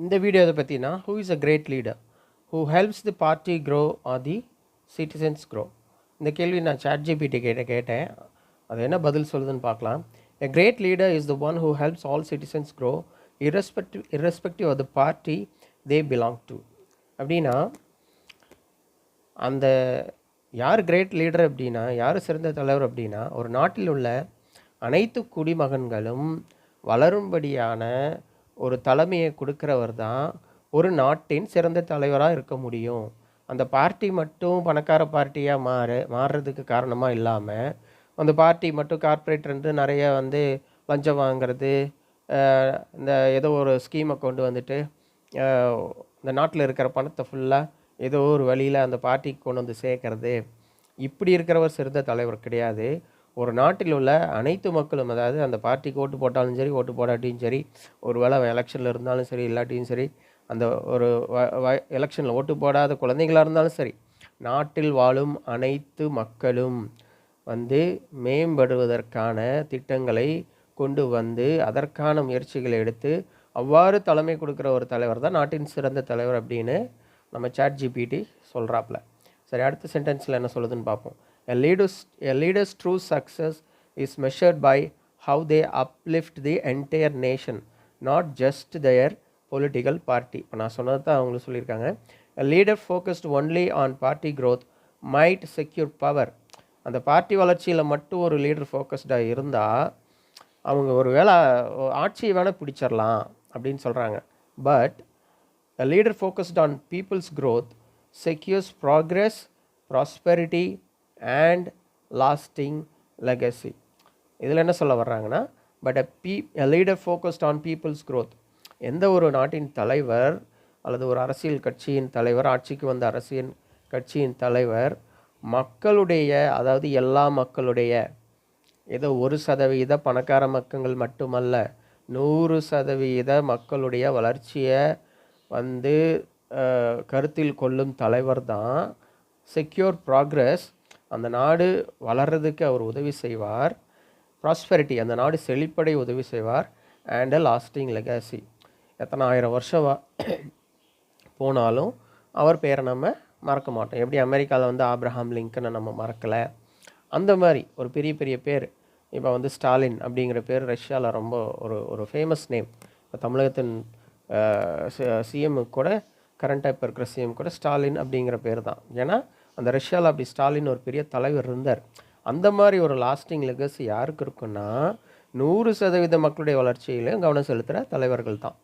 இந்த வீடியோ எதை பற்றினா, who is a great leader who helps the party grow or the citizens grow. இந்த கேள்வி நான் ChatGPT கேட்டேன். அது என்ன பதில் சொல்லுதுன்னு பார்க்கலாம். A great leader is the one who helps all citizens grow irrespective of the party they belong to. அப்படின்னா அந்த யார் கிரேட் லீடர் அப்படின்னா, யார் சிறந்த தலைவர் அப்படின்னா, ஒரு நாட்டில் உள்ள அனைத்து குடிமகன்களும் வளரும்படியான ஒரு தலைமையை கொடுக்குறவர் தான் ஒரு நாட்டின் சிறந்த தலைவராக இருக்க முடியும். அந்த பார்ட்டி மட்டும் பணக்கார பார்ட்டியாக மாறுறதுக்கு காரணமாக இல்லாமல், அந்த பார்ட்டி மட்டும் கார்ப்பரேட் நிறைய லஞ்சம் வாங்கிறது, இந்த ஏதோ ஒரு ஸ்கீமை கொண்டு வந்துட்டு இந்த நாட்டில் இருக்கிற பணத்தை ஃபுல்லாக ஏதோ ஒரு வழியில் அந்த பார்ட்டிக்கு கொண்டு வந்து சேர்க்கறது, இப்படி இருக்கிறவர் சிறந்த தலைவர் கிடையாது. ஒரு நாட்டில் உள்ள அனைத்து மக்களும், அதாவது அந்த பார்ட்டிக்கு ஓட்டு போட்டாலும் சரி, ஓட்டு போடாட்டியும் சரி, ஒரு வேளை எலெக்ஷனில் இருந்தாலும் சரி, இல்லாட்டியும் சரி, அந்த ஒரு எலெக்ஷனில் ஓட்டு போடாத குழந்தைகளாக இருந்தாலும் சரி, நாட்டில் வாழும் அனைத்து மக்களும் மேம்படுவதற்கான திட்டங்களை கொண்டு வந்து அதற்கான முயற்சிகளை எடுத்து அவ்வாறு தலைமை கொடுக்குற ஒரு தலைவர் தான் நாட்டின் சிறந்த தலைவர் அப்படின்னு நம்ம ChatGPT சொல்கிறாப்புல. சரி, அடுத்த சென்டென்ஸில் என்ன சொல்லுதுன்னு பார்ப்போம். A leader's true success is measured by how they uplift the entire nation, not just their political party. இப்போ நான் சொன்னது தான் அவங்களுக்கு சொல்லியிருக்காங்க. A leader focused only on party growth might secure power. அந்த பார்ட்டி வளர்ச்சியில் மட்டும் ஒரு லீடர் ஃபோக்கஸ்டாக இருந்தால் அவங்க ஒரு வேளை ஆட்சியை வேணால் பிடிச்சிடலாம் அப்படின்னு சொல்கிறாங்க. But a leader focused on people's growth secures progress, prosperity and lasting legacy. இதில் என்ன சொல்ல வர்றாங்கன்னா, but a leader focused on people's growth, எந்த ஒரு நாட்டின் தலைவர் அல்லது ஒரு அரசியல் கட்சியின் தலைவர், ஆட்சிக்கு வந்த அரசியல் கட்சியின் தலைவர் மக்களுடைய, அதாவது எல்லா மக்களுடைய, ஏதோ 1% பணக்கார மக்கள் மட்டுமல்ல, 100% மக்களுடைய வளர்ச்சியை கருத்தில் கொள்ளும் தலைவர் தான் செக்யூர் ப்ராக்ரஸ், அந்த நாடு வளர்கிறதுக்கு அவர் உதவி செய்வார், ப்ராஸ்பெரிட்டி, அந்த நாடு செழிப்படை உதவி செய்வார், அண்ட் அ லாஸ்டிங் லெகாசி, எத்தனை ஆயிரம் வருஷம் போனாலும் அவர் பேரை நம்ம மறக்க மாட்டோம். எப்படி அமெரிக்காவில் ஆப்ரஹாம் லிங்கனை நம்ம மறக்கலை, அந்த மாதிரி ஒரு பெரிய பெரிய பேர். இப்போ ஸ்டாலின் அப்படிங்கிற பேர் ரஷ்யாவில் ரொம்ப ஒரு ஃபேமஸ் நேம். இப்போ தமிழகத்தின் சிஎம்முக்கு கூட, கரண்ட்டாக இப்போ இருக்கிற சிஎம் கூட ஸ்டாலின் அப்படிங்கிற பேர் தான். ஏன்னா அந்த ரஷ்யாவில் அப்படி ஸ்டாலின் ஒரு பெரிய தலைவர் இருந்தார். அந்த மாதிரி ஒரு லாஸ்டிங் லெகசி யாருக்கு இருக்குன்னா, 100% மக்களுடைய வளர்ச்சியிலையும் கவனம் செலுத்துகிற தலைவர்கள் தான்.